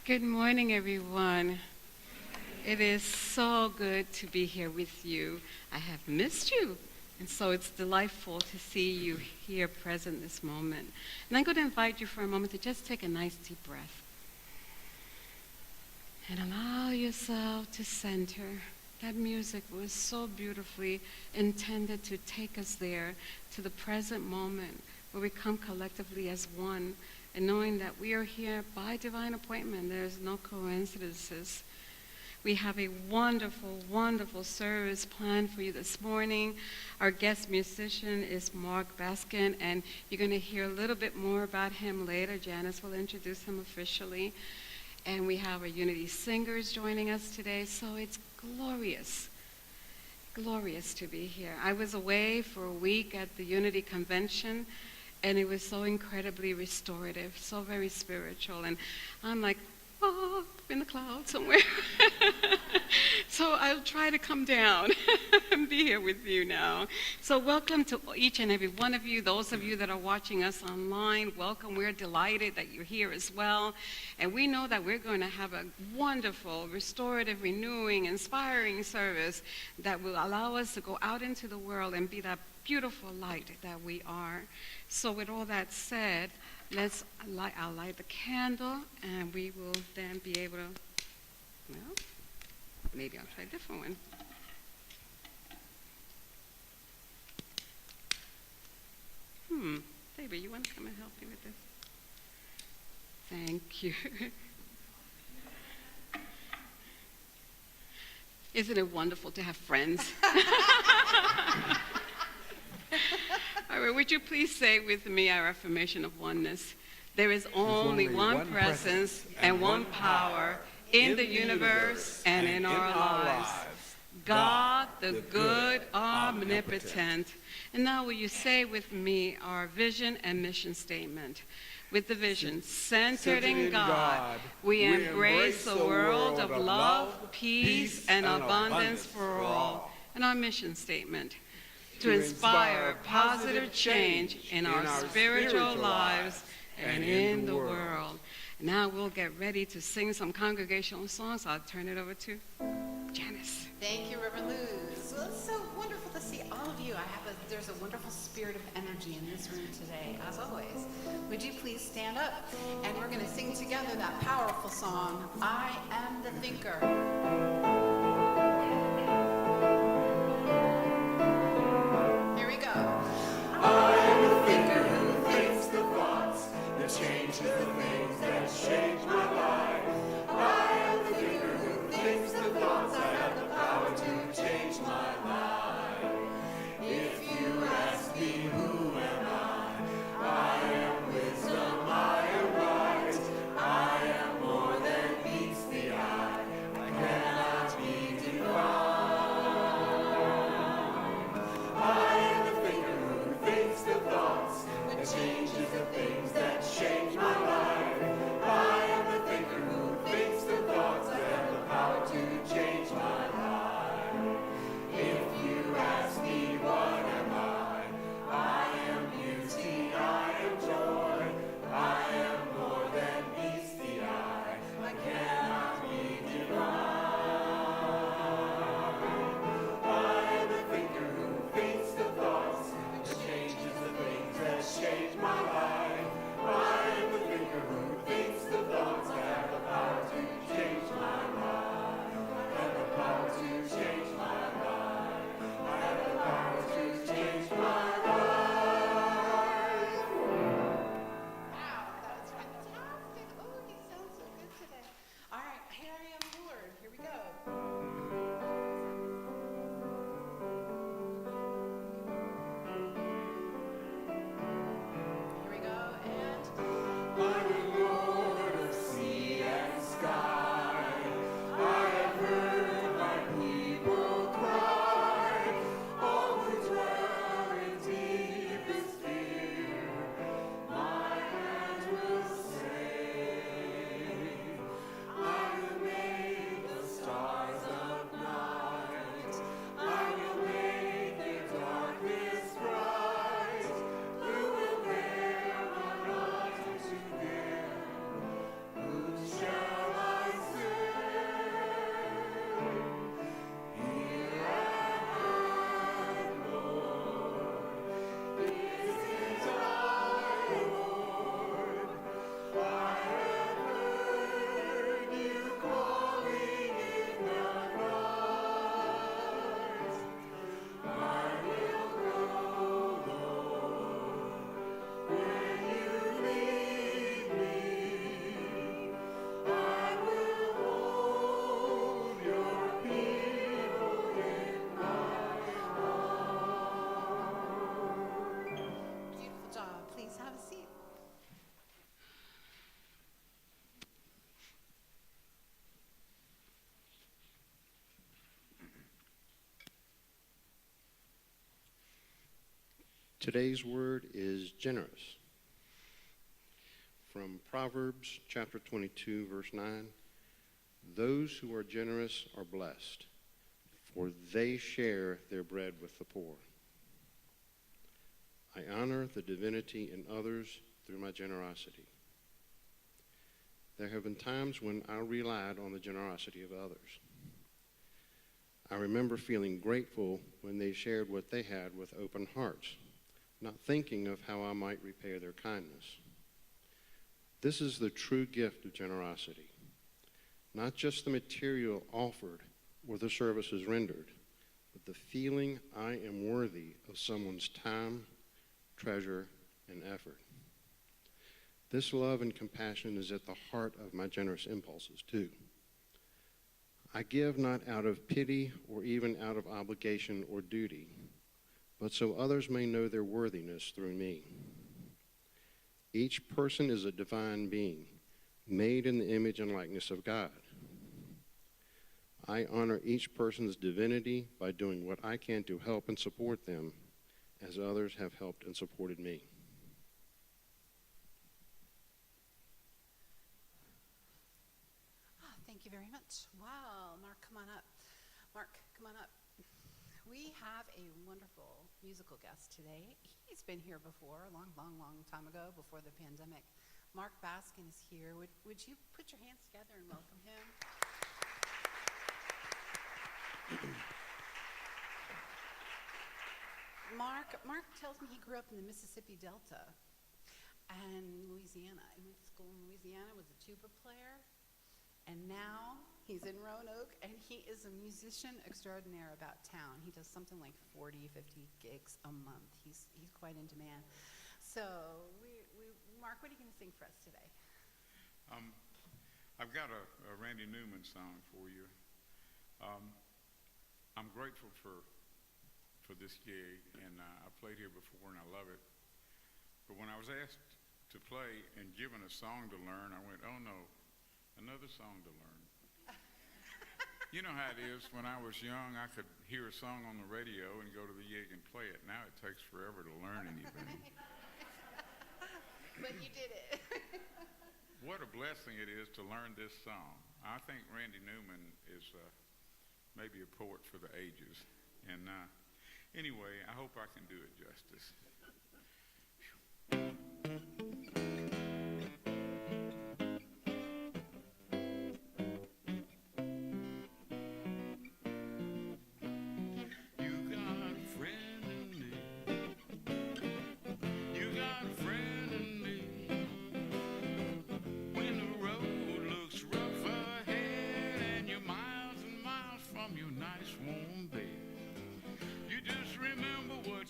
Good morning, everyone. It is so good to be here with you. I have missed you, and so it's delightful to see you here present this moment. And I'm going to invite you for a moment to just take a nice deep breath and allow yourself to center. That music was so beautifully intended to take us there to the present moment where we come collectively as one, and knowing that we are here by divine appointment. There's no coincidences. We have a wonderful, wonderful service planned for you this morning. Our guest musician is Mark Baskin, and you're going to hear a little bit more about him later. Janice will introduce him officially. And we have our Unity singers joining us today, so it's glorious. Glorious to be here. I was away for a week at the Unity Convention, and it was so incredibly restorative, so very spiritual. And I'm like, oh, in the clouds somewhere. So I'll try to come down and be here with you now. So welcome to each and every one of you. Those of you that are watching us online, welcome. We're delighted that you're here as well. And we know that we're going to have a wonderful, restorative, renewing, inspiring service that will allow us to go out into the world and be that beautiful light that we are. So with all that said, I'll light the candle, and we will then be able to, well, maybe I'll try a different one. Baby, you want to come and help me with this? Thank you. Isn't it wonderful to have friends? All right, would you please say with me our affirmation of oneness? There is only one presence and one power in the universe and in our lives. God, the good, omnipotent. And now will you say with me our vision and mission statement? With the vision centered in God, we embrace a world of love, peace, and abundance for all. And our mission statement: to inspire positive change in our spiritual lives and in the world. Now we'll get ready to sing some congregational songs. I'll turn it over to Janice. Thank you, Reverend Luz. Well, it's so wonderful to see all of you. There's a wonderful spirit of energy in this room today, as always. Would you please stand up? And we're going to sing together that powerful song, I Am the Thinker. Here we go. I am the thinker who thinks the thoughts that change the things that change my life. I am the thinker who thinks the thoughts. I have the power to change my life. If you ask me who am I am wisdom, I am right. I am more than meets the eye. I cannot be defined. I am the thinker who thinks the thoughts that changes the things that change my life. I am the thinker who thinks the thoughts that have the power to change my life. Today's word is generous. From Proverbs chapter 22, verse 9, those who are generous are blessed, for they share their bread with the poor. I honor the divinity in others through my generosity. There have been times when I relied on the generosity of others. I remember feeling grateful when they shared what they had with open hearts, not thinking of how I might repay their kindness. This is the true gift of generosity, not just the material offered or the services rendered, but the feeling I am worthy of someone's time, treasure, and effort. This love and compassion is at the heart of my generous impulses, too. I give not out of pity or even out of obligation or duty, but so others may know their worthiness through me. Each person is a divine being, made in the image and likeness of God. I honor each person's divinity by doing what I can to help and support them, as others have helped and supported me. Thank you very much. Wow, Mark, come on up. Mark, come on up. We have a wonderful musical guest today. He's been here before, a long, long, long time ago, before the pandemic. Mark Baskin is here. Would you put your hands together and welcome him? Mark tells me he grew up in the Mississippi Delta and Louisiana. He went to school in Louisiana, was a tuba player, and now he's in Roanoke, and he is a musician extraordinaire about town. He does something like 40, 50 gigs a month. He's quite in demand. So, Mark, what are you going to sing for us today? I've got a Randy Newman song for you. I'm grateful for this gig, and I played here before, and I love it. But when I was asked to play and given a song to learn, I went, oh no, another song to learn. You know how it is. When I was young, I could hear a song on the radio and go to the gig and play it. Now it takes forever to learn anything. But you did it. What a blessing it is to learn this song. I think Randy Newman is maybe a poet for the ages. And anyway, I hope I can do it justice.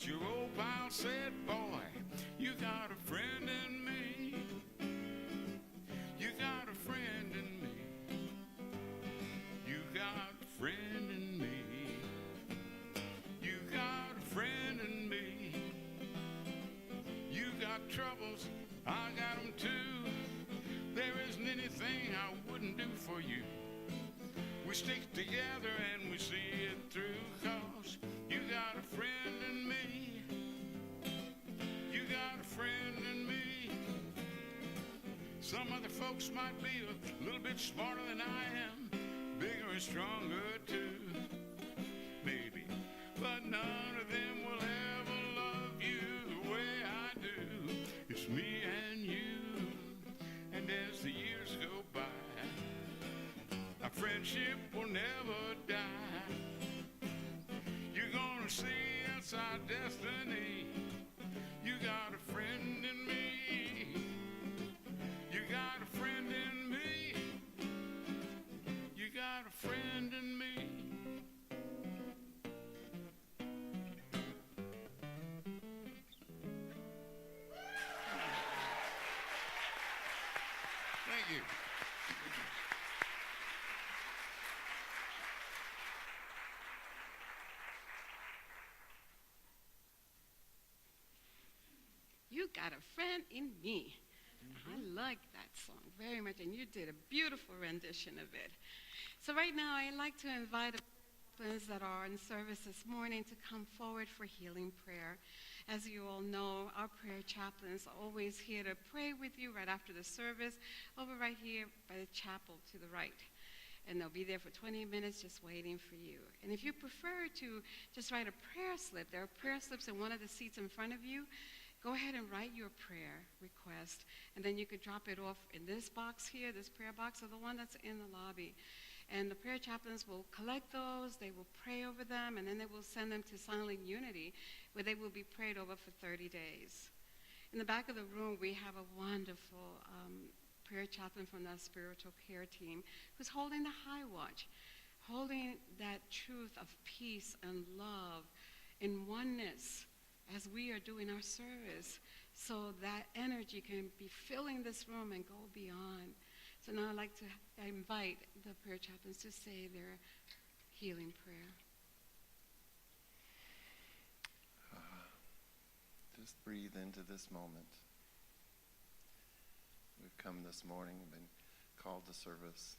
Your old pal said, boy, you got a friend in me. You got a friend in me. You got a friend in me. You got a friend in me. You got troubles, I got them too. There isn't anything I wouldn't do for you. We stick together and we see it through, 'cause you got a friend in me. You got a friend in me. Some other folks might be a little bit smarter than I am, bigger and stronger too, maybe, but none of them will ever love you the way I do. It's me and you, and as the years go by, our friendship will never die. You're gonna see it's our destiny. You got a friend in me. You got a friend in me. You got a friend in me. Thank you. You got a friend in me. I like that song very much, and you did a beautiful rendition of it. So right now, I'd like to invite chaplains that are in service this morning to come forward for healing prayer. As you all know, our prayer chaplains are always here to pray with you right after the service, over right here by the chapel to the right. And they'll be there for 20 minutes just waiting for you. And if you prefer to just write a prayer slip, there are prayer slips in one of the seats in front of you. Go ahead and write your prayer request, and then you could drop it off in this box here, this prayer box, or the one that's in the lobby. And the prayer chaplains will collect those, they will pray over them, and then they will send them to Silent Unity, where they will be prayed over for 30 days. In the back of the room, we have a wonderful prayer chaplain from the spiritual care team who's holding the high watch, holding that truth of peace and love in oneness as we are doing our service, so that energy can be filling this room and go beyond. So now I'd like to invite the prayer chaplains to say their healing prayer. Just breathe into this moment. We've come this morning and been called to service.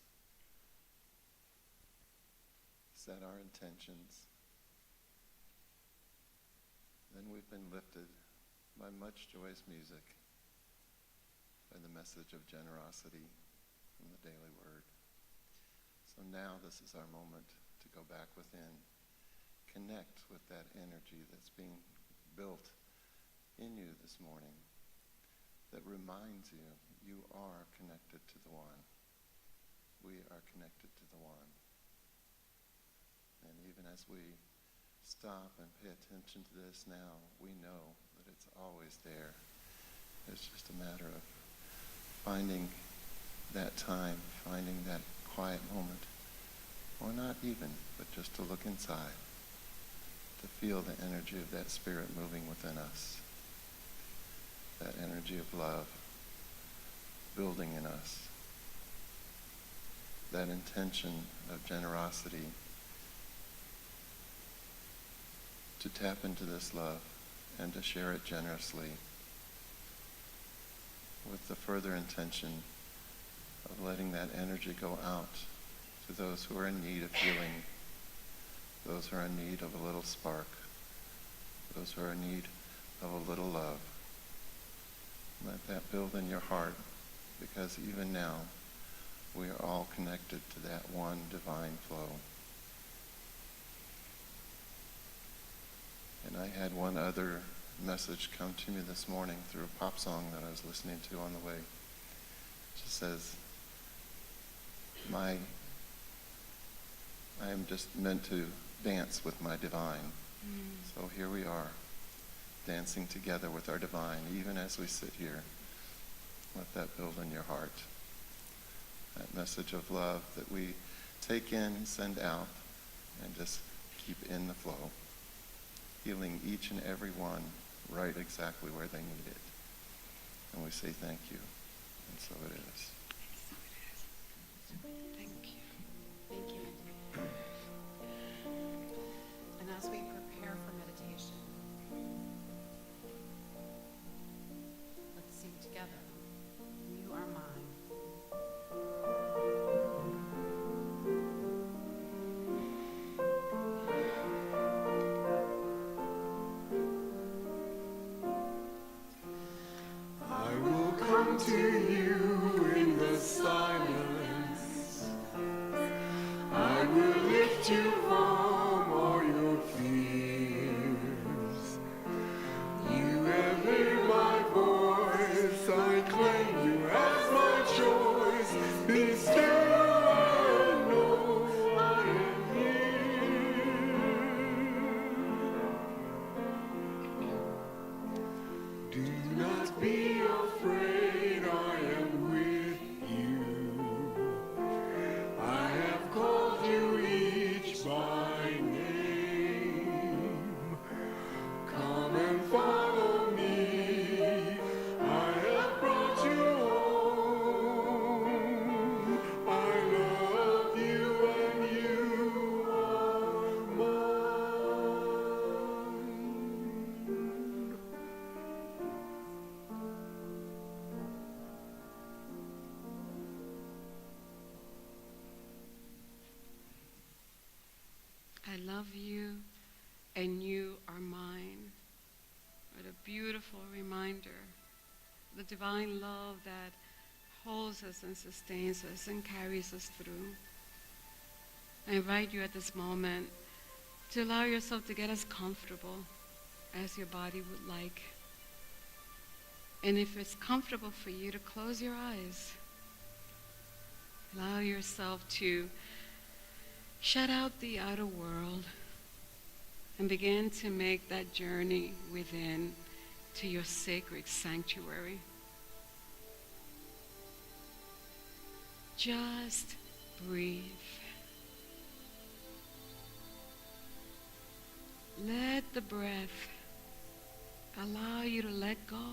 Set our intentions. Then we've been lifted by much joyous music, by the message of generosity from the daily word. So now this is our moment to go back within, connect with that energy that's being built in you this morning, that reminds you you are connected to the one. We are connected to the one. And even as we stop and pay attention to this now, we know that it's always there. It's just a matter of finding that time, finding that quiet moment, or not even, but just to look inside, to feel the energy of that spirit moving within us, that energy of love building in us, that intention of generosity to tap into this love and to share it generously, with the further intention of letting that energy go out to those who are in need of healing, those who are in need of a little spark, those who are in need of a little love. Let that build in your heart, because even now we are all connected to that one divine flow. And I had one other message come to me this morning through a pop song that I was listening to on the way. It just says, I am just meant to dance with my divine. So here we are, dancing together with our divine, even as we sit here. Let that build in your heart. That message of love that we take in, send out, and just keep in the flow, healing each and every one right exactly where they need it. And we say thank you. And so it is. Thank you. Thank you, Mindy. And as we prepare for meditation, let's sing together. You are mine. I will come to you in the silence. I will lift you from all your fears. You have heard my voice. I claim you as my choice. Be still and know I am here. Do not be afraid, I am with you. I have called you each by name. Come and follow me. I have brought you home. I love you and you are mine. love you and you are mine. What a beautiful reminder. The divine love that holds us and sustains us and carries us through. I invite you at this moment to allow yourself to get as comfortable as your body would like. And if it's comfortable for you, to close your eyes. Allow yourself to shut out the outer world and begin to make that journey within to your sacred sanctuary. Just breathe. Let the breath allow you to let go.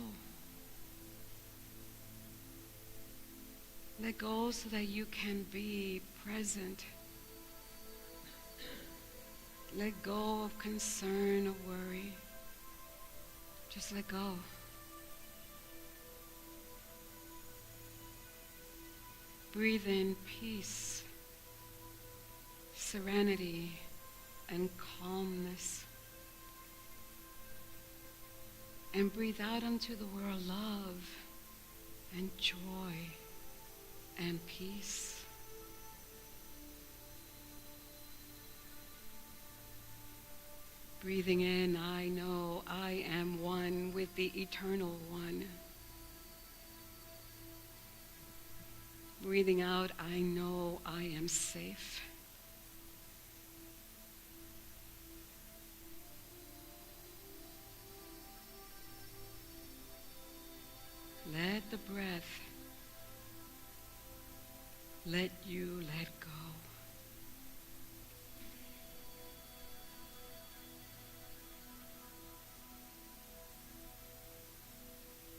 Let go so that you can be present. Let go of concern or worry. Just let go. Breathe in peace, serenity, and calmness. And breathe out into the world love and joy and peace. Breathing in, I know I am one with the Eternal One. Breathing out, I know I am safe. Let the breath let you let go.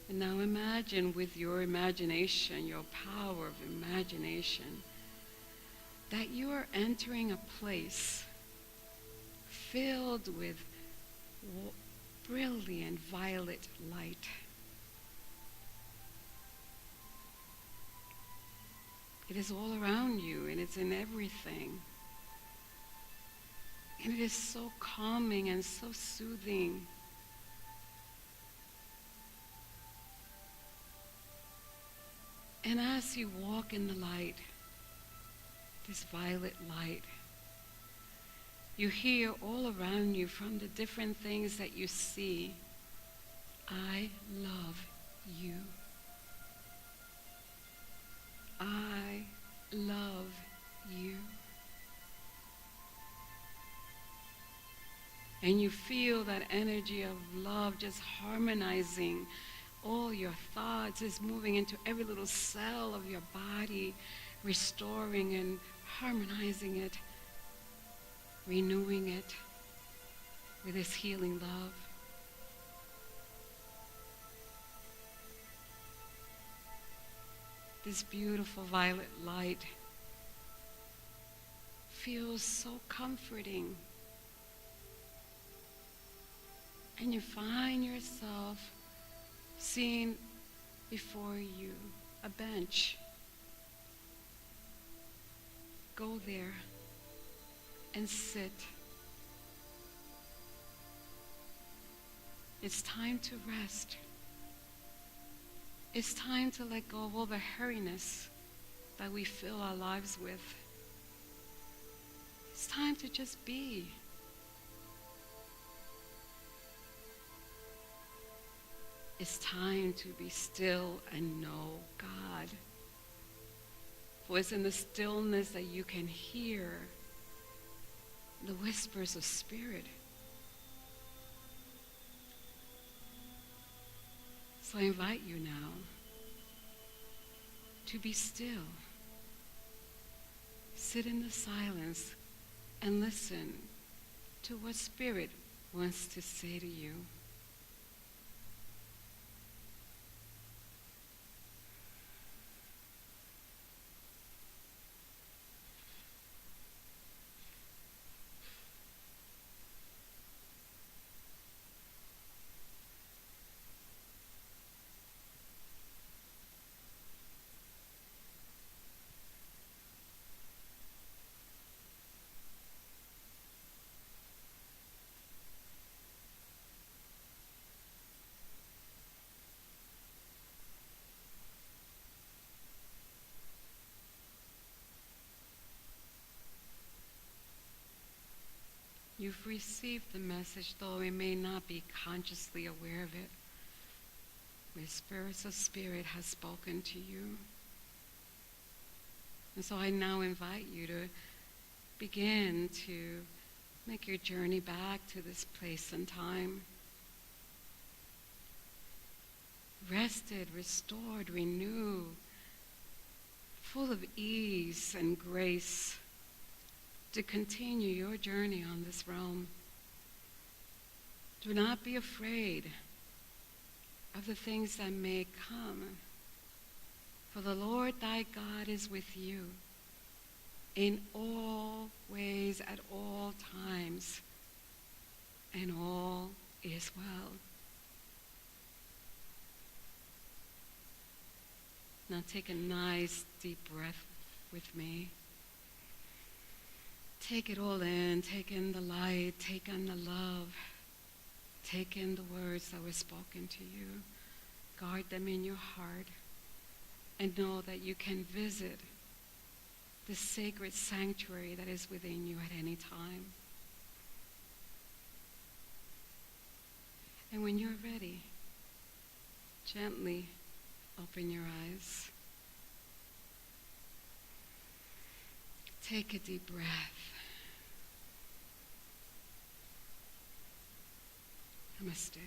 And now imagine with your imagination, your power of imagination, that you are entering a place filled with brilliant violet light. It is all around you and it's in everything. And it is so calming and so soothing. And as you walk in the light, this violet light, you hear all around you from the different things that you see, I love you. I love you. And you feel that energy of love just harmonizing all your thoughts, is moving into every little cell of your body, restoring and harmonizing it, renewing it with this healing love. This beautiful violet light feels so comforting. And you find yourself seeing before you a bench. Go there and sit. It's time to rest. It's time to let go of all the hurriness that we fill our lives with. It's time to just be. It's time to be still and know God. For it's in the stillness that you can hear the whispers of spirit. So I invite you now to be still. Sit in the silence and listen to what spirit wants to say to you. You've received the message, though we may not be consciously aware of it. Where spirits of spirit has spoken to you. And so I now invite you to begin to make your journey back to this place and time. Rested, restored, renewed, full of ease and grace to continue your journey on this realm. Do not be afraid of the things that may come, for the Lord thy God is with you in all ways, at all times, and all is well. Now take a nice deep breath with me. Take it all in. Take in the light. Take in the love. Take in the words that were spoken to you. Guard them in your heart. And know that you can visit the sacred sanctuary that is within you at any time. And when you're ready, gently open your eyes. Take a deep breath. Namaste.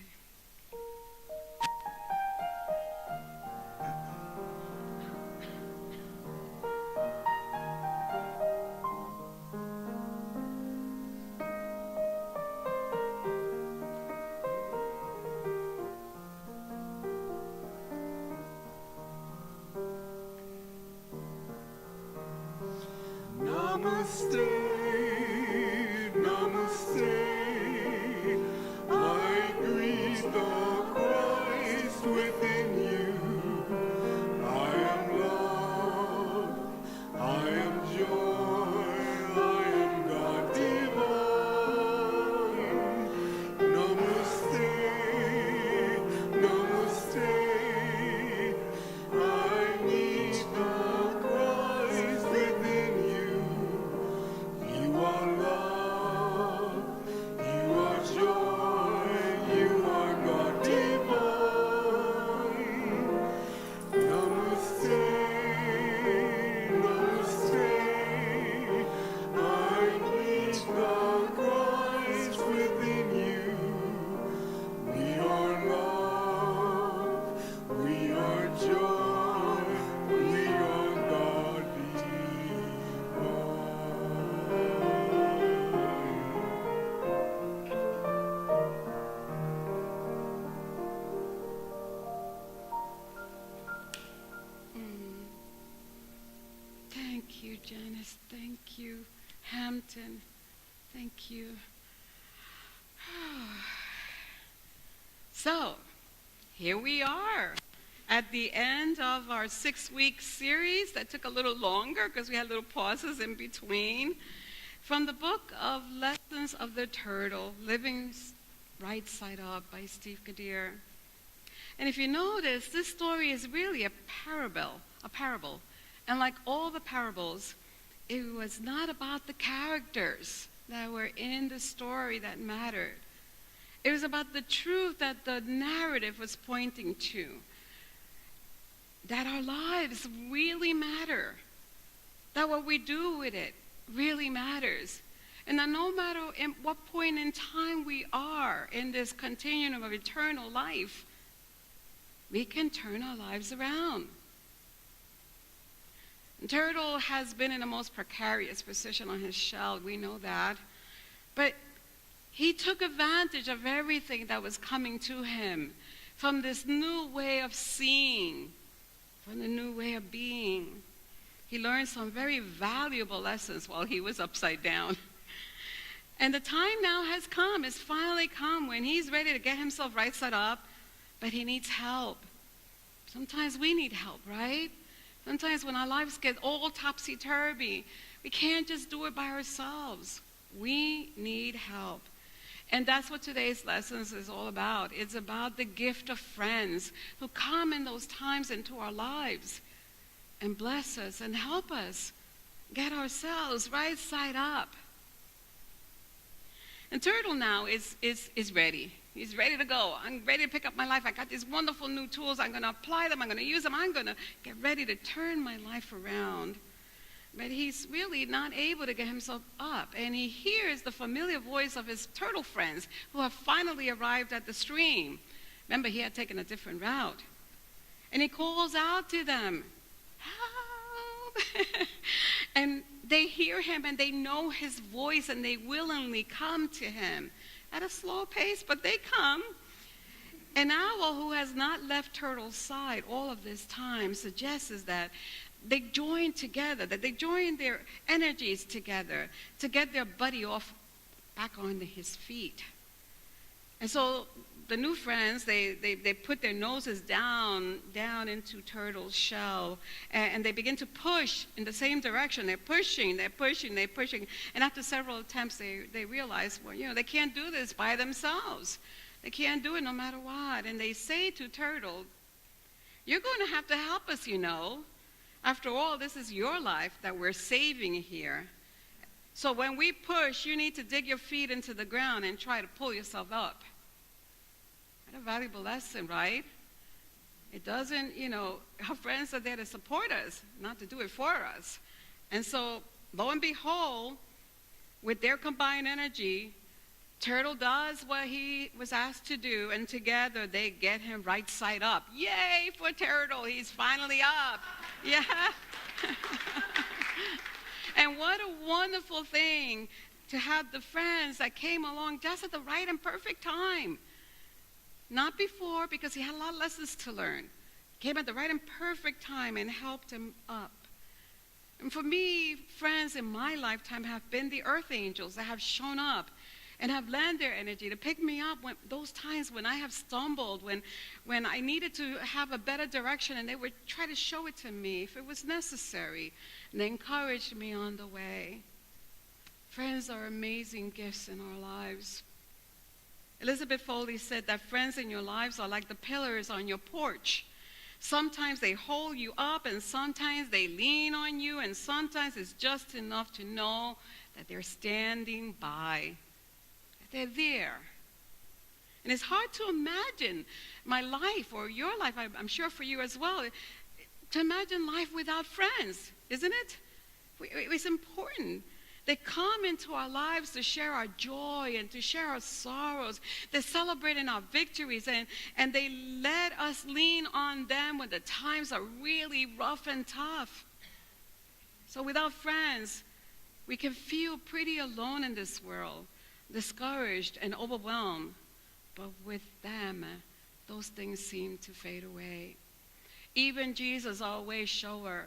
Namaste, namaste. I greet the Christ within you. I am love, I am joy, I am God divine. Namaste, namaste. I meet the Christ within you. You are love, you are joy, you are God divine. Namaste, namaste. I meet the Christ within you. We are love, we are joy, we are God divine. Thank you, Janice. Thank you, Hampton. Thank you. So, here we are at the end of our 6-week series that took a little longer because we had little pauses in between. From the book of Lessons of the Turtle, Living Right Side Up by Steve Kadir. And if you notice, this story is really a parable. And like all the parables, it was not about the characters that were in the story that mattered. It was about the truth that the narrative was pointing to. That our lives really matter. That what we do with it really matters. And that no matter in what point in time we are in this continuum of eternal life, we can turn our lives around. Turtle has been in the most precarious position on his shell, we know that. But he took advantage of everything that was coming to him from this new way of seeing, from the new way of being. He learned some very valuable lessons while he was upside down. And the time now has come, it's finally come when he's ready to get himself right side up, but he needs help. Sometimes we need help, right? Sometimes when our lives get all topsy-turvy, we can't just do it by ourselves. We need help. And that's what today's lessons is all about. It's about the gift of friends who come in those times into our lives and bless us and help us get ourselves right side up. And Turtle now is ready. He's ready to go. I'm ready to pick up my life. I got these wonderful new tools. I'm going to apply them. I'm going to use them. I'm going to get ready to turn my life around. But he's really not able to get himself up. And he hears the familiar voice of his turtle friends who have finally arrived at the stream. Remember, he had taken a different route. And he calls out to them, "Help!" And they hear him and they know his voice and they willingly come to him at a slow pace, but they come. An owl who has not left Turtle's side all of this time suggests that they join together, that they join their energies together to get their buddy off back onto his feet. And so the new friends, they put their noses down into Turtle's shell, and they begin to push in the same direction. They're pushing. And after several attempts, they realize, well, they can't do this by themselves. They can't do it no matter what. And they say to Turtle, "You're going to have to help us, After all, this is your life that we're saving here. So when we push, you need to dig your feet into the ground and try to pull yourself up." What a valuable lesson, right? It doesn't, our friends are there to support us, not to do it for us. And so, lo and behold, with their combined energy, Turtle does what he was asked to do, and together they get him right side up. Yay for Turtle, he's finally up. Yeah. And what a wonderful thing to have the friends that came along just at the right and perfect time. Not before, because he had a lot of lessons to learn. Came at the right and perfect time and helped him up. And for me, friends in my lifetime have been the earth angels that have shown up and have lent their energy to pick me up when those times when I have stumbled, when I needed to have a better direction, and they would try to show it to me if it was necessary, and they encouraged me on the way. Friends are amazing gifts in our lives. Elizabeth Foley said that friends in your lives are like the pillars on your porch. Sometimes they hold you up, and sometimes they lean on you, and sometimes it's just enough to know that they're standing by, that they're there. And it's hard to imagine my life or your life, I'm sure for you as well, to imagine life without friends, isn't it? It's important. They come into our lives to share our joy and to share our sorrows. They celebrate in our victories, and they let us lean on them when the times are really rough and tough. So without friends, we can feel pretty alone in this world, discouraged and overwhelmed. But with them, those things seem to fade away. Even Jesus, our way shower,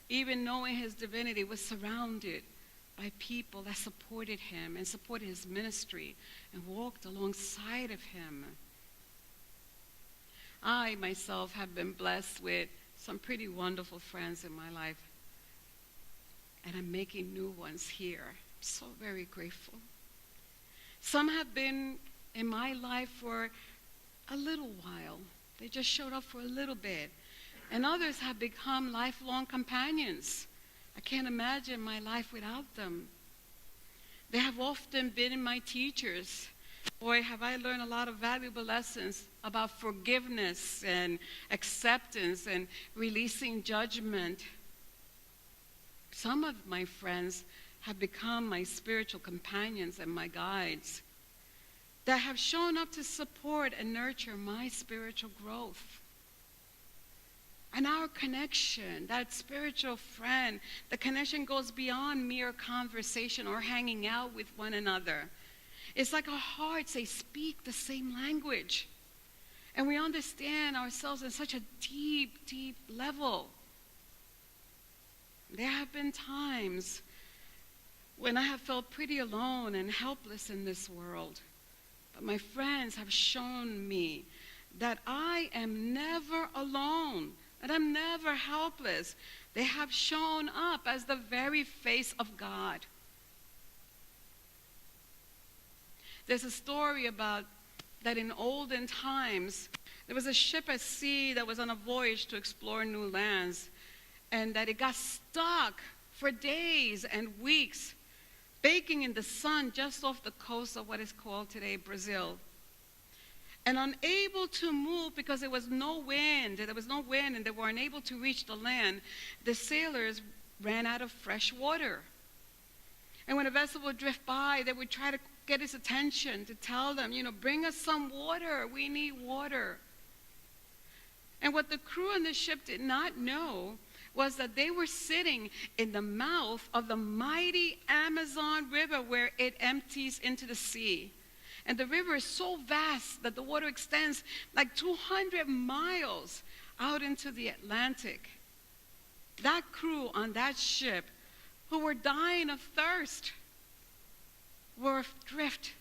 even knowing his divinity, was surrounded by people that supported him and supported his ministry and walked alongside of him. I myself have been blessed with some pretty wonderful friends in my life, and I'm making new ones here. I'm so very grateful. Some have been in my life for a little while. They just showed up for a little bit. And others have become lifelong companions. I can't imagine my life without them. They have often been my teachers. Boy, have I learned a lot of valuable lessons about forgiveness and acceptance and releasing judgment. Some of my friends have become my spiritual companions and my guides that have shown up to support and nurture my spiritual growth. And our connection, that spiritual friend, the connection goes beyond mere conversation or hanging out with one another. It's like our hearts, they speak the same language. And we understand ourselves in such a deep, deep level. There have been times when I have felt pretty alone and helpless in this world. But my friends have shown me that I am never alone, that I'm never helpless. They have shown up as the very face of God. There's a story about that in olden times, there was a ship at sea that was on a voyage to explore new lands, and that it got stuck for days and weeks baking in the sun just off the coast of what is called today Brazil. And unable to move because there was no wind, and they were unable to reach the land, the sailors ran out of fresh water. And when a vessel would drift by, they would try to get his attention to tell them, bring us some water, we need water. And what the crew on the ship did not know was that they were sitting in the mouth of the mighty Amazon River where it empties into the sea. And the river is so vast that the water extends like 200 miles out into the Atlantic. That crew on that ship, who were dying of thirst, were adrift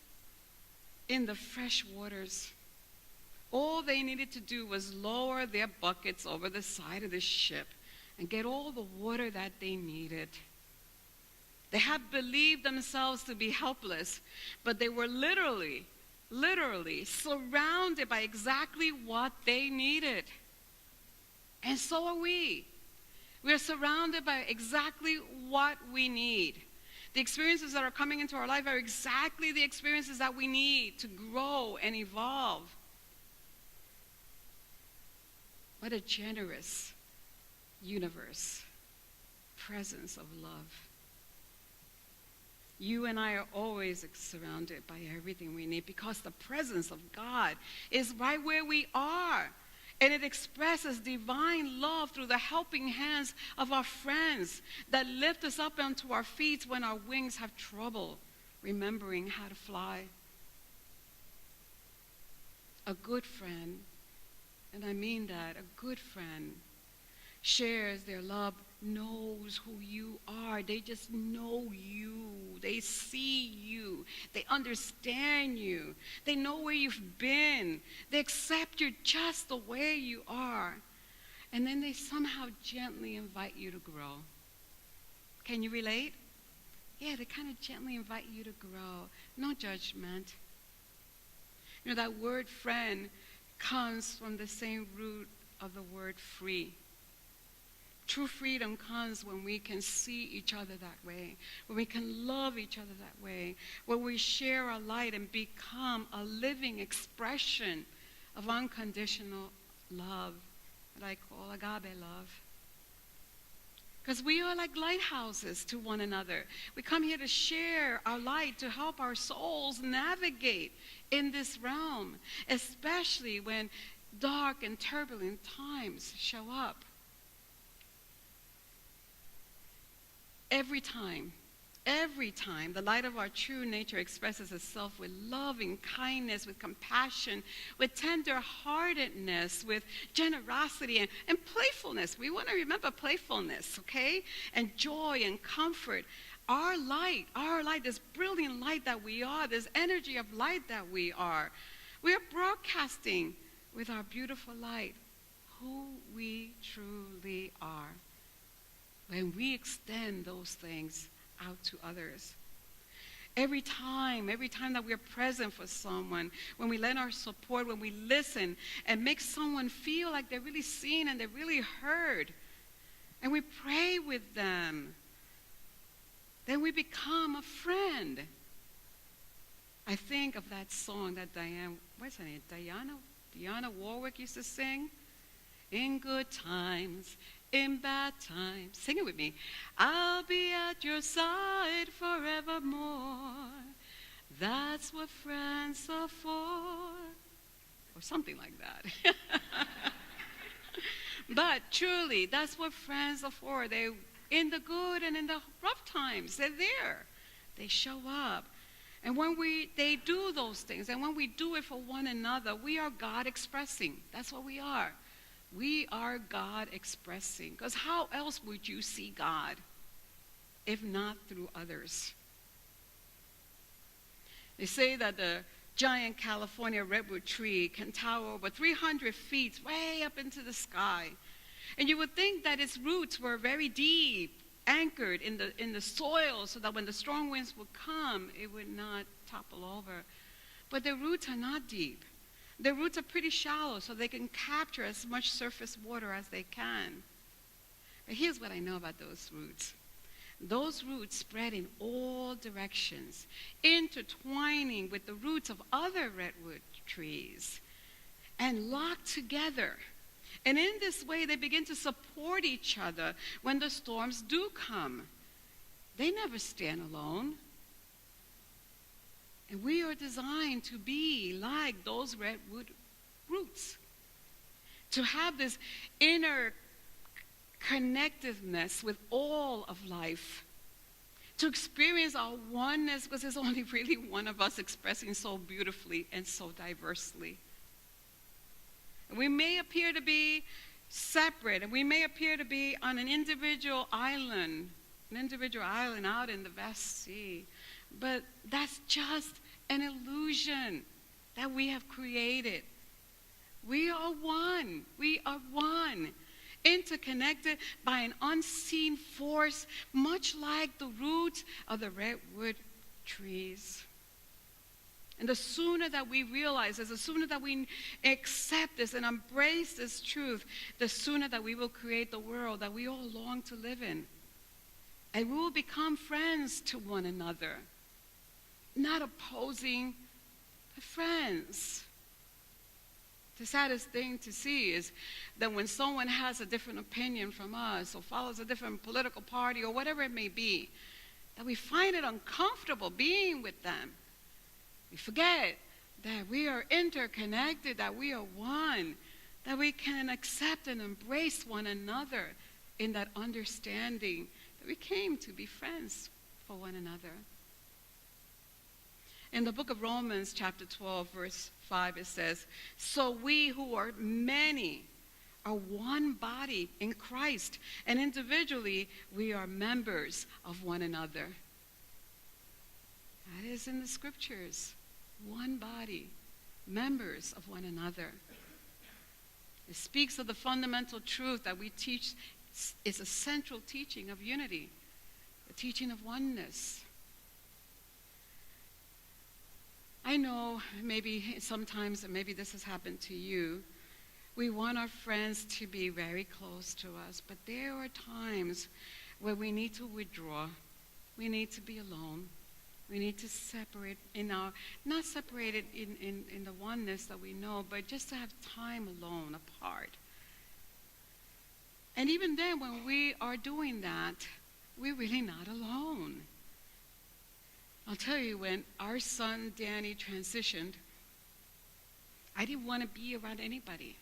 in the fresh waters. All they needed to do was lower their buckets over the side of the ship and get all the water that they needed. They had believed themselves to be helpless, but they were literally surrounded by exactly what they needed. And so are we. We are surrounded by exactly what we need. The experiences that are coming into our life are exactly the experiences that we need to grow and evolve. What a generous universe, presence of love. You and I are always surrounded by everything we need because the presence of God is right where we are. And it expresses divine love through the helping hands of our friends that lift us up onto our feet when our wings have trouble remembering how to fly. A good friend, and I mean that, a good friend shares their love, knows who you are. They just know you. They see you. They understand you. They know where you've been. They accept you just the way you are. And then they somehow gently invite you to grow. Can you relate? Yeah, they kind of gently invite you to grow. No judgment. That word friend comes from the same root of the word free. True freedom comes when we can see each other that way, when we can love each other that way, when we share our light and become a living expression of unconditional love that I call agape love. Because we are like lighthouses to one another. We come here to share our light, to help our souls navigate in this realm, especially when dark and turbulent times show up. Every time, the light of our true nature expresses itself with loving kindness, with compassion, with tender-heartedness, with generosity and playfulness. We want to remember playfulness, okay? And joy and comfort. Our light, this brilliant light that we are, this energy of light that we are broadcasting with our beautiful light who we truly are. When we extend those things out to others. Every time that we're present for someone, when we lend our support, when we listen and make someone feel like they're really seen and they're really heard, and we pray with them, then we become a friend. I think of that song that Diana Warwick used to sing. In good times, in bad times. Sing it with me. I'll be at your side forevermore. That's what friends are for. Or something like that. But truly, that's what friends are for. They, in the good and in the rough times, they're there. They show up. And when they do those things, and when we do it for one another, we are God expressing. That's what we are. We are God expressing. Because how else would you see God if not through others? They say that the giant California redwood tree can tower over 300 feet way up into the sky. And you would think that its roots were very deep, anchored in the soil, so that when the strong winds would come, it would not topple over. But the roots are not deep. Their roots are pretty shallow, so they can capture as much surface water as they can. But here's what I know about those roots. those roots spread in all directions, intertwining with the roots of other redwood trees and locked together. And in this way, they begin to support each other when the storms do come. They never stand alone. And we are designed to be like those redwood roots, to have this inner connectiveness with all of life, to experience our oneness, because there's only really one of us expressing so beautifully and so diversely. And we may appear to be separate, and we may appear to be on an individual island out in the vast sea, but that's just an illusion that we have created. We are one. We are one, interconnected by an unseen force, much like the roots of the redwood trees. And the sooner that we realize this, the sooner that we accept this and embrace this truth, the sooner that we will create the world that we all long to live in. And we will become friends to one another, not opposing, but friends. The saddest thing to see is that when someone has a different opinion from us or follows a different political party or whatever it may be, that we find it uncomfortable being with them. We forget that we are interconnected, that we are one, that we can accept and embrace one another in that understanding that we came to be friends for one another. In the book of Romans, chapter 12, verse 5, it says, "So we who are many are one body in Christ, and individually we are members of one another." That is in the scriptures. One body, members of one another. It speaks of the fundamental truth that we teach is a central teaching of unity, the teaching of oneness. I know maybe sometimes, and maybe this has happened to you, we want our friends to be very close to us, but there are times where we need to withdraw. We need to be alone. We need to separate not separated in the oneness that we know, but just to have time alone, apart. And even then, when we are doing that, we're really not alone. I'll tell you, when our son Danny transitioned, I didn't want to be around anybody.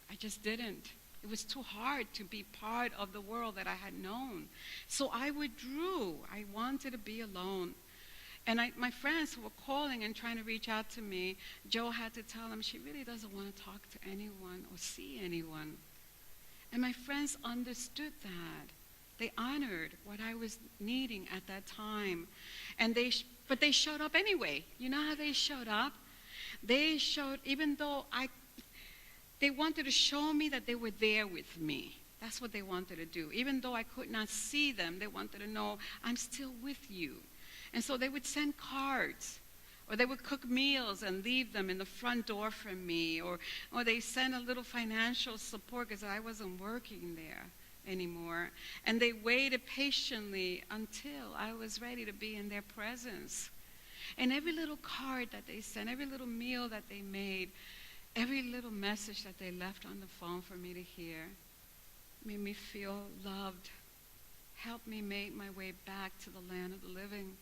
I just didn't. It was too hard to be part of the world that I had known. So I withdrew. I wanted to be alone. And my friends who were calling and trying to reach out to me, Joe had to tell them she really doesn't want to talk to anyone or see anyone. And my friends understood that. They honored what I was needing at that time. And but they showed up anyway. You know how they showed up? They showed, even though they wanted to show me that they were there with me. That's what they wanted to do. Even though I could not see them, they wanted to know, I'm still with you. And so they would send cards, or they would cook meals and leave them in the front door for me, or they sent a little financial support because I wasn't working there anymore. And they waited patiently until I was ready to be in their presence. And every little card that they sent, every little meal that they made, every little message that they left on the phone for me to hear made me feel loved, helped me make my way back to the land of the living.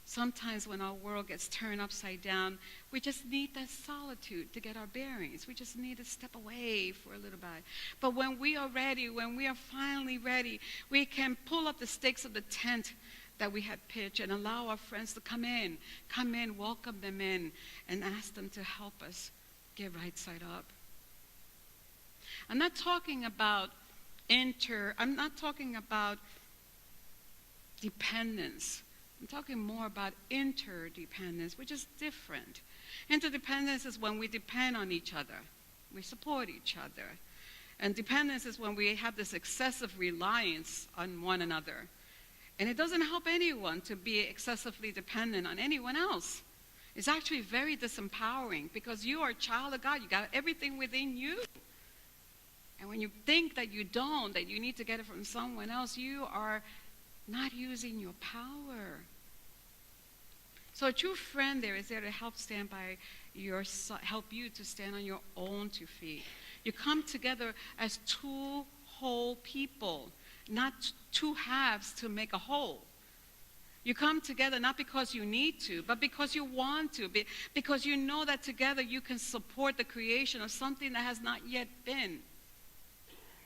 Sometimes when our world gets turned upside down, we just need that solitude to get our bearings. We just need to step away for a little bit. But when we are ready, when we are finally ready, we can pull up the stakes of the tent that we had pitched and allow our friends to come in, welcome them in, and ask them to help us get right side up. I'm not talking about dependence. I'm talking more about interdependence, which is different. Interdependence is when we depend on each other. We support each other. And dependence is when we have this excessive reliance on one another. And it doesn't help anyone to be excessively dependent on anyone else. It's actually very disempowering because you are a child of God. You got everything within you. And when you think that you don't, that you need to get it from someone else, you are not using your power. So a true friend there is there to help stand by help you to stand on your own 2 feet. You come together as 2 whole people, not 2 halves to make a whole. You come together not because you need to, but because you want to, because you know that together you can support the creation of something that has not yet been.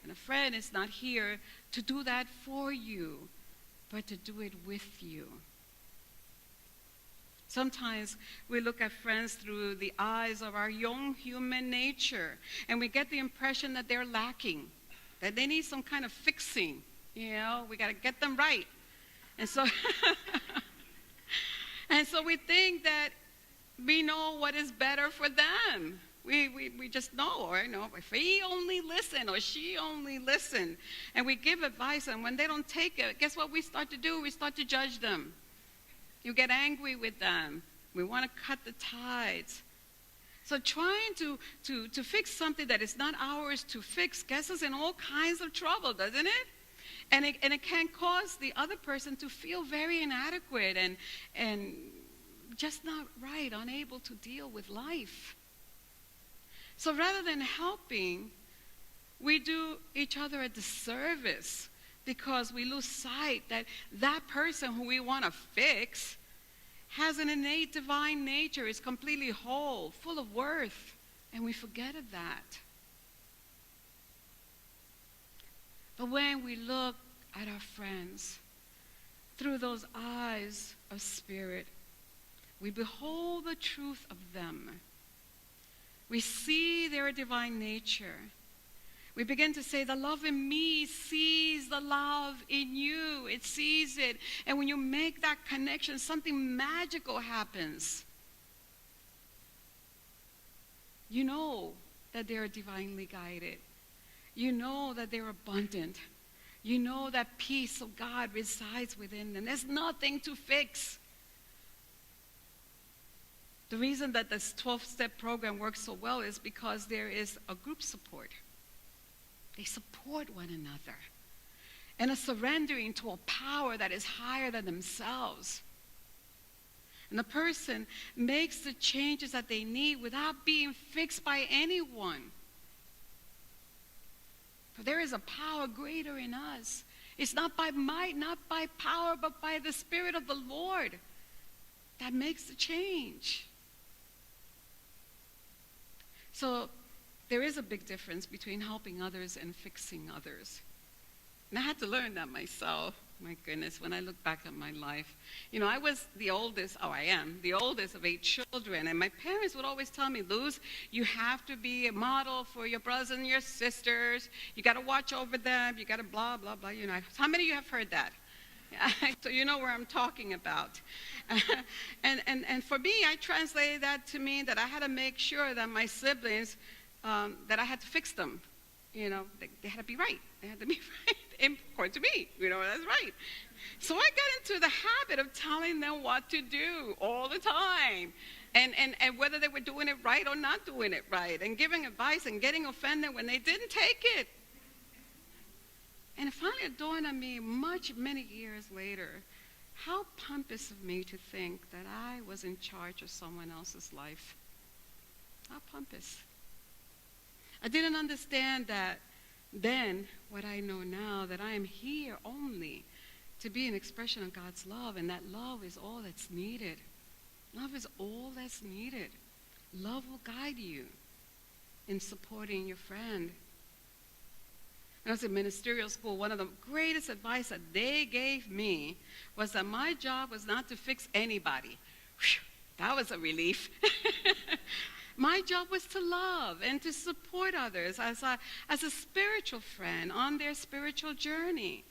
And a friend is not here to do that for you, but to do it with you. Sometimes we look at friends through the eyes of our young human nature, and we get the impression that they're lacking, that they need some kind of fixing. You know, we got to get them right. And so, and so we think that we know what is better for them. We just know, or if he only listened or she only listened. And we give advice, and when they don't take it, guess what we start to do? We start to judge them. You get angry with them. We want to cut the ties. So trying to fix something that is not ours to fix gets us in all kinds of trouble, doesn't it? And it can cause the other person to feel very inadequate and just not right, unable to deal with life. So rather than helping, we do each other a disservice because we lose sight that that person who we want to fix has an innate divine nature, is completely whole, full of worth, and we forget of that. But when we look at our friends through those eyes of spirit, we behold the truth of them. We see their divine nature. We begin to say, the love in me sees the love in you. It sees it. And when you make that connection, something magical happens. You know that they're divinely guided. You know that they're abundant. You know that peace of God resides within them. There's nothing to fix. The reason that this 12-step program works so well is because there is a group support. They support one another. And a surrendering to a power that is higher than themselves. And the person makes the changes that they need without being fixed by anyone. For there is a power greater in us. It's not by might, not by power, but by the Spirit of the Lord that makes the change. So there is a big difference between helping others and fixing others. And I had to learn that myself. My goodness, when I look back at my life. I was the oldest, I am, the oldest of 8 children. And my parents would always tell me, Luz, you have to be a model for your brothers and your sisters. You got to watch over them. You got to blah, blah, blah. How many of you have heard that? So you know where I'm talking about. And for me, I translated that to mean that I had to make sure that my siblings, that I had to fix them. They had to be right. They had to be right, according to me. That's right. So I got into the habit of telling them what to do all the time. And whether they were doing it right or not doing it right. And giving advice and getting offended when they didn't take it. And it finally dawned on me many years later, how pompous of me to think that I was in charge of someone else's life. How pompous. I didn't understand that then, what I know now, that I am here only to be an expression of God's love, and that love is all that's needed. Love is all that's needed. Love will guide you in supporting your friend. When I was in ministerial school, one of the greatest advice that they gave me was that my job was not to fix anybody. Whew, that was a relief. My job was to love and to support others as a spiritual friend on their spiritual journey.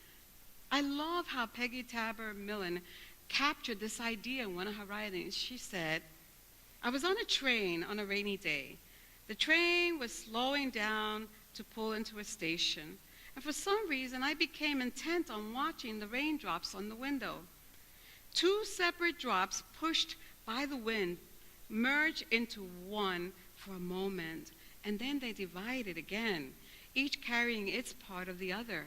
I love how Peggy Tabor Millen captured this idea in one of her writings. She said, I was on a train on a rainy day. The train was slowing down to pull into a station. And for some reason, I became intent on watching the raindrops on the window. 2 separate drops pushed by the wind merged into one for a moment, and then they divided again. each carrying its part of the other.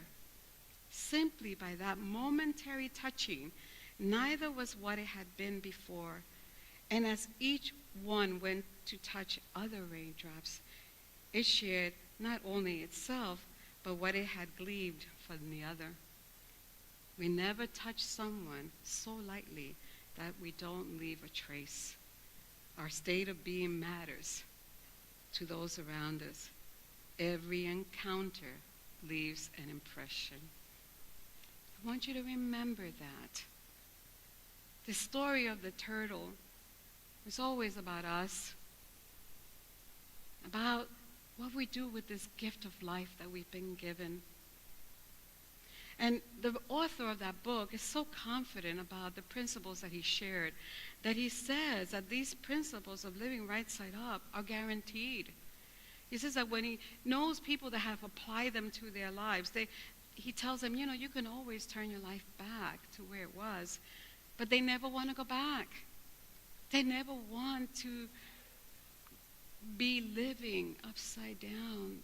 Simply by that momentary touching, neither was what it had been before. And as each one went to touch other raindrops, it shared not only itself, but what it had gleaned from the other. We never touch someone so lightly that we don't leave a trace. Our state of being matters to those around us. Every encounter leaves an impression. I want you to remember that. The story of the turtle is always about us, about what we do with this gift of life that we've been given. And the author of that book is so confident about the principles that he shared that he says that these principles of living right side up are guaranteed. He says that when he knows people that have applied them to their lives, he tells them, you can always turn your life back to where it was, but they never want to go back. They never want to be living upside down.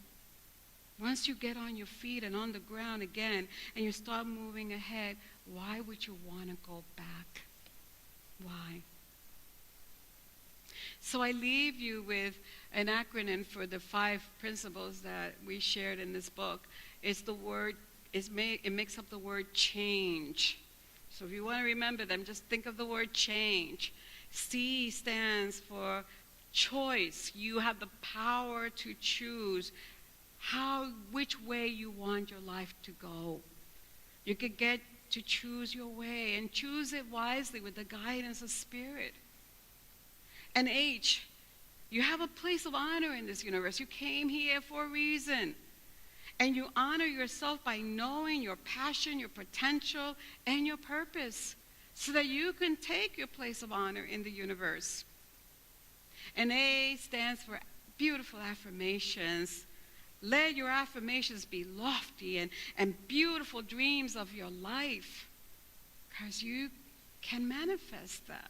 Once you get on your feet and on the ground again and you start moving ahead, why would you want to go back? Why? So I leave you with an acronym for the 5 principles that we shared in this book. It's the word, it makes up the word change. So if you want to remember them, just think of the word change. C stands for choice. You have the power to choose which way you want your life to go. You could get to choose your way and choose it wisely with the guidance of Spirit. And H, you have a place of honor in this universe. You came here for a reason. And you honor yourself by knowing your passion, your potential, and your purpose so that you can take your place of honor in the universe. And A stands for beautiful affirmations. Let your affirmations be lofty and beautiful dreams of your life, because you can manifest that.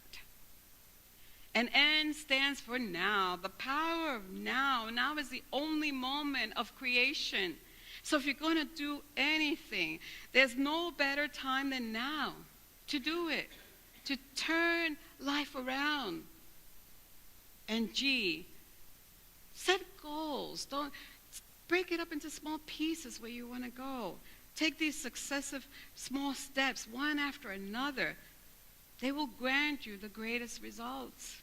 And N stands for now, the power of now. Now is the only moment of creation. So if you're going to do anything, there's no better time than now to do it, to turn life around. And G, set goals. Don't break it up into small pieces where you want to go. Take these successive small steps, one after another. They will grant you the greatest results.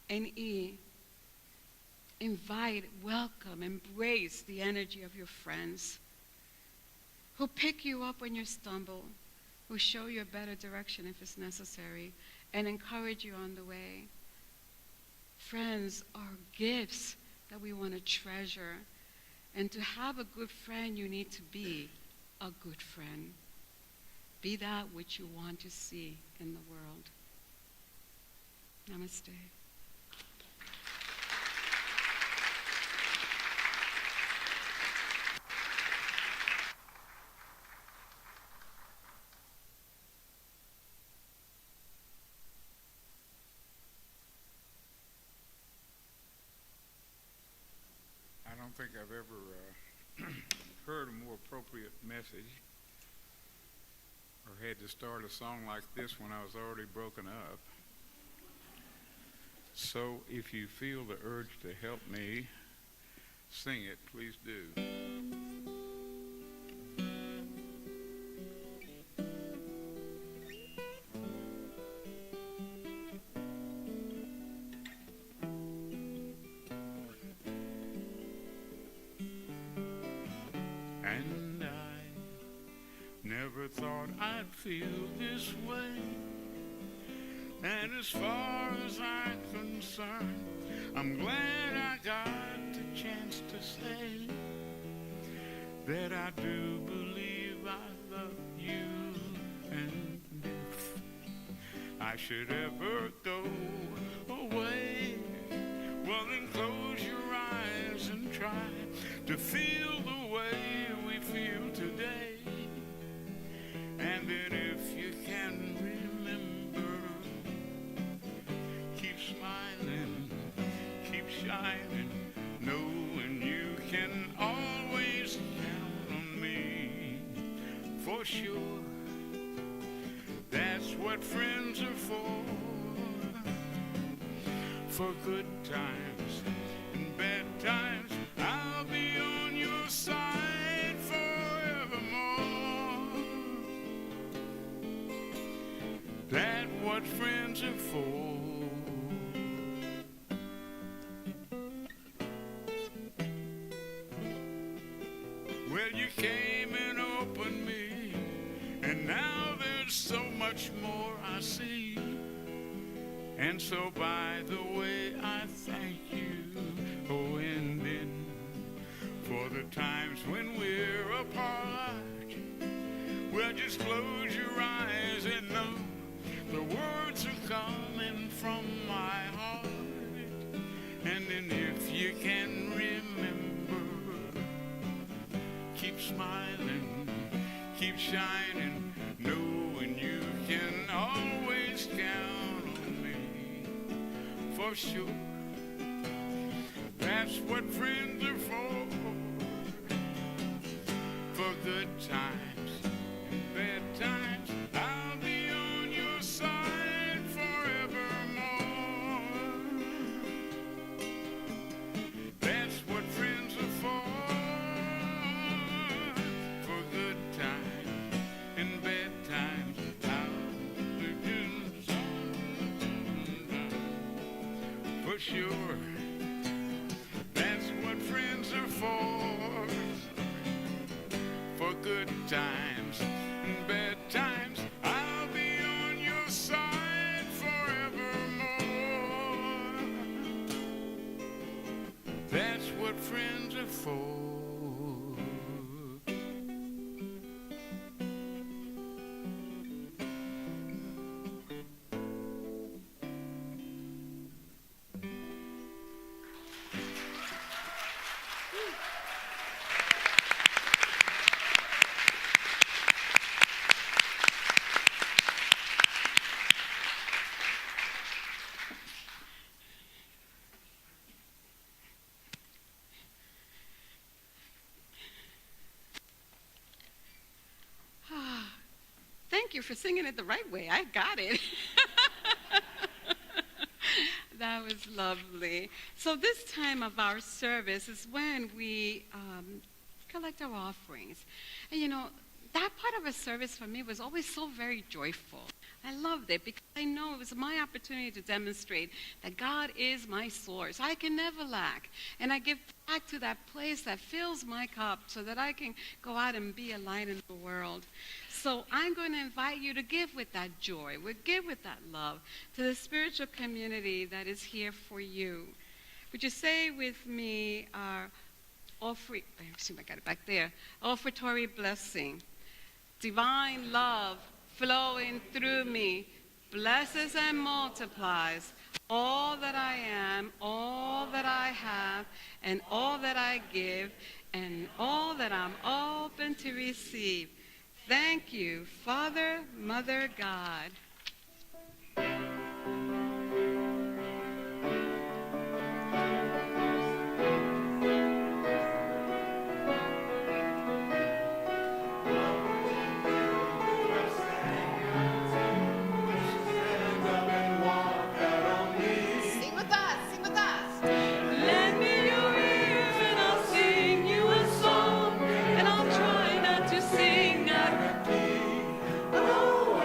And E, invite, welcome, embrace the energy of your friends who pick you up when you stumble, who show you a better direction if it's necessary, and encourage you on the way. Friends are gifts that we want to treasure. And to have a good friend, you need to be a good friend. Be that which you want to see in the world. Namaste. I don't think I've ever heard a more appropriate message or had to start a song like this when I was already broken up. So if you feel the urge to help me sing it, please do. And I never thought I'd feel this way. And as far as I'm concerned, I'm glad I got the chance to say that I do believe I love you. And if I should ever go away, well then close your eyes and try to feel the way we feel today. And then if you can remember, keep smiling, keep shining, knowing you can always count on me, for sure. That's what friends are for good times and bad times. I'll be on your side forevermore. That's what friends are for. Well, you came and opened me, and now there's so much more I see. And so by the way, I thank you, oh, and then for the times when we're apart. Well, just close your eyes and know the words are coming from my heart. And then if you can remember, keep smiling, keep shining, knowing you can always count on me, for sure. That's what friends are for good times and bad times. I'll be on your side forevermore. That's what friends are for good times and bad times. For sure, that's what friends are for good times and bad times. I'll be on your side forevermore. That's what friends are for. Thank you for singing it the right way. I got it. That was lovely. So this time of our service is when we collect our offerings. And you know, that part of a service for me was always so very joyful. I loved it because I know it was my opportunity to demonstrate that God is my source. I can never lack. And I give back to that place that fills my cup so that I can go out and be a light in the world. So I'm going to invite you to give with that joy, give with that love to the spiritual community that is here for you. Would you say with me our offertory blessing? Divine love flowing through me blesses and multiplies all that I am, all that I have, and all that I give, and all that I'm open to receive. Thank you, Father, Mother, God. Oh,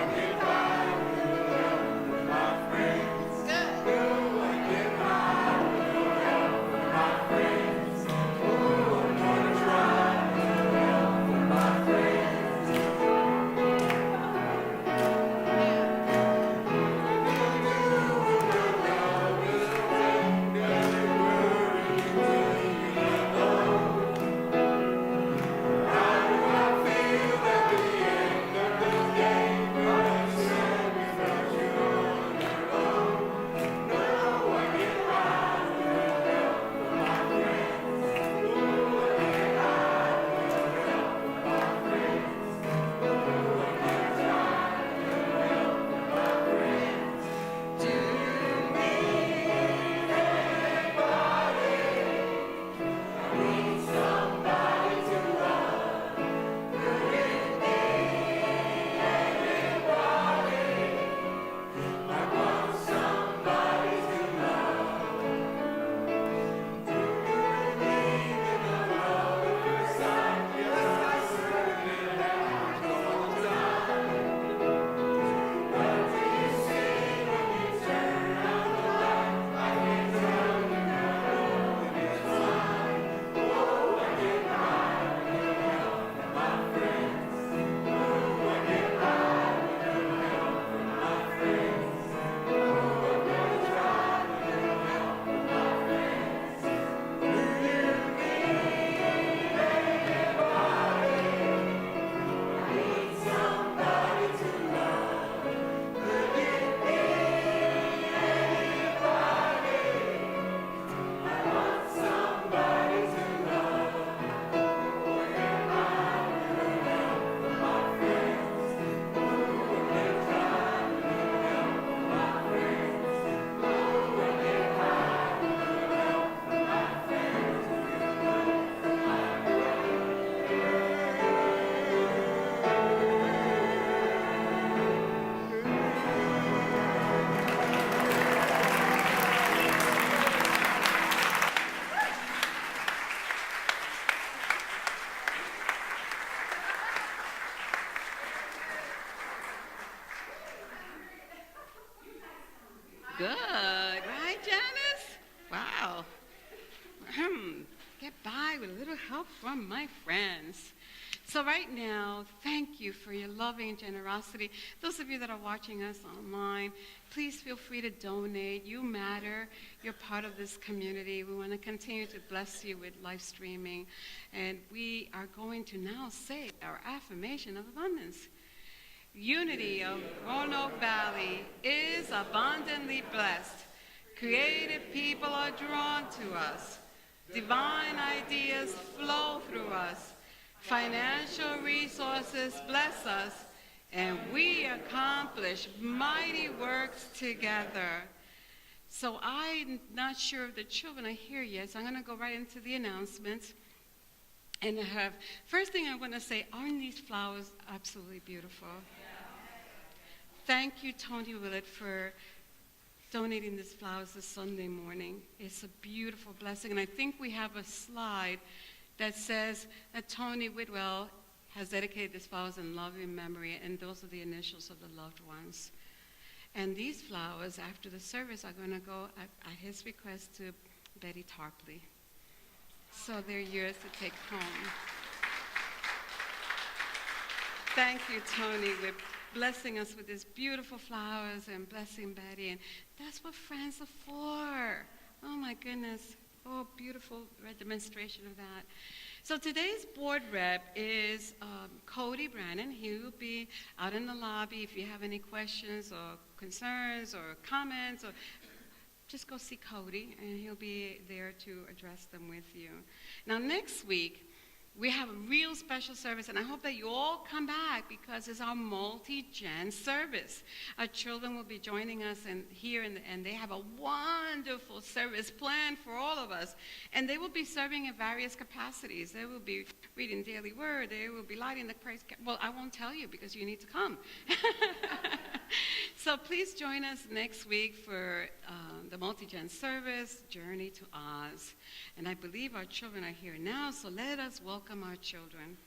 tonight with a little help from my friends. So right now, thank you for your loving generosity. Those of you that are watching us online, please feel free to donate. You matter. You're part of this community. We want to continue to bless you with live streaming. And we are going to now say our affirmation of abundance. Unity of Roanoke Valley is abundantly blessed. Creative people are drawn to us. Divine ideas flow through us. Financial resources bless us, and we accomplish mighty works together. So I'm not sure if the children are here yet, so I'm going to go right into the announcements. And first thing I want to say, aren't these flowers absolutely beautiful? Thank you, Tony Willett, for donating these flowers this Sunday morning. It's a beautiful blessing, and I think we have a slide that says that Tony Whitwell has dedicated these flowers in loving memory, and those are the initials of the loved ones. And these flowers, after the service, are going to go, at his request, to Betty Tarpley. So they're yours to take home. Thank you, Tony, with blessing us with these beautiful flowers and blessing Betty. And that's what friends are for. Oh, my goodness. Oh, beautiful demonstration of that. So today's board rep is Cody Brannon. He will be out in the lobby. If you have any questions or concerns or comments, or just go see Cody, and he'll be there to address them with you. Now, next week, we have a real special service, and I hope that you all come back because it's our multi-gen service. Our children will be joining us here, and they have a wonderful service planned for all of us. And they will be serving in various capacities. They will be reading Daily Word. They will be lighting the praise. Well, I won't tell you because you need to come. So please join us next week for the multi-gen service, Journey to Oz. And I believe our children are here now, so let us welcome our children.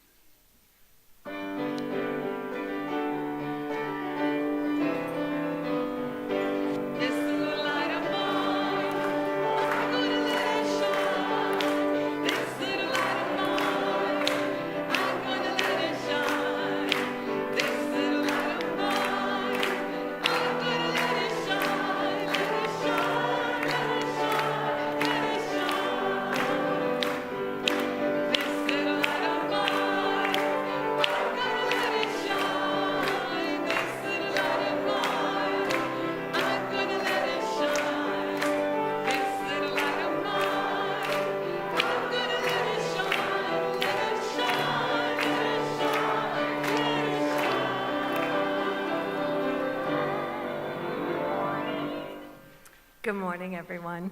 Good morning, everyone.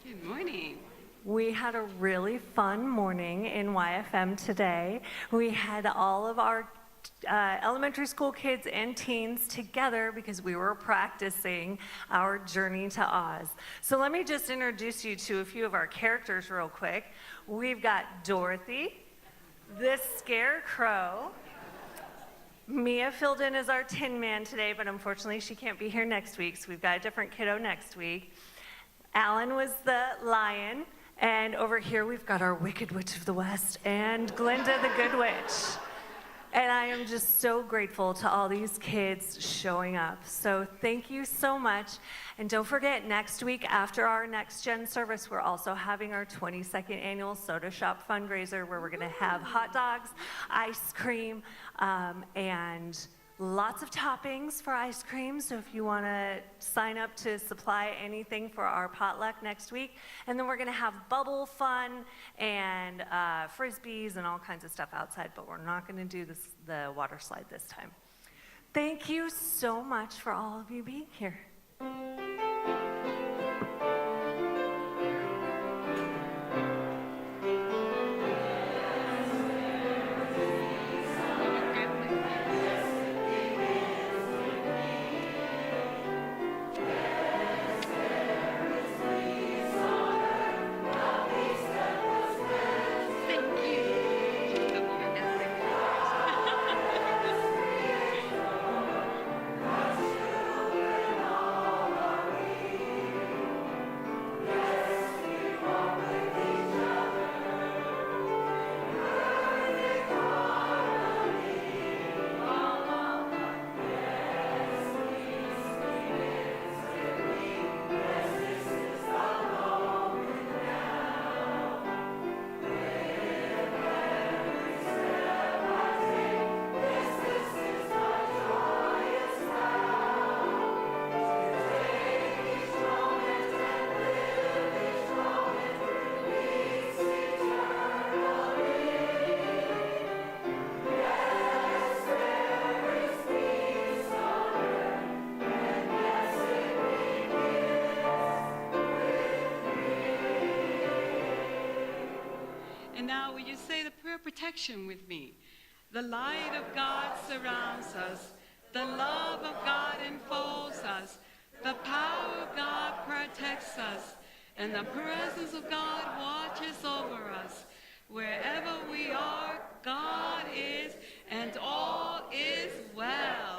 Good morning. We had a really fun morning in YFM today. We had all of our elementary school kids and teens together because we were practicing our Journey to Oz. So let me just introduce you to a few of our characters real quick. We've got Dorothy, the Scarecrow. Mia filled in as our Tin Man today, but unfortunately she can't be here next week, so we've got a different kiddo next week. Alan was the Lion, and over here we've got our Wicked Witch of the West and Glinda the Good Witch. And I am just so grateful to all these kids showing up. So thank you so much. And don't forget, next week after our Next Gen service, we're also having our 22nd annual Soda Shop fundraiser where we're gonna have hot dogs, ice cream, and lots of toppings for ice cream. So if you wanna sign up to supply anything for our potluck next week. And then we're gonna have bubble fun and frisbees and all kinds of stuff outside, but we're not gonna do the water slide this time. Thank you so much for all of you being here. And now will you say the prayer protection with me? The light of God surrounds us. The love of God enfolds us. The power of God protects us. And the presence of God watches over us. Wherever we are, God is, and all is well.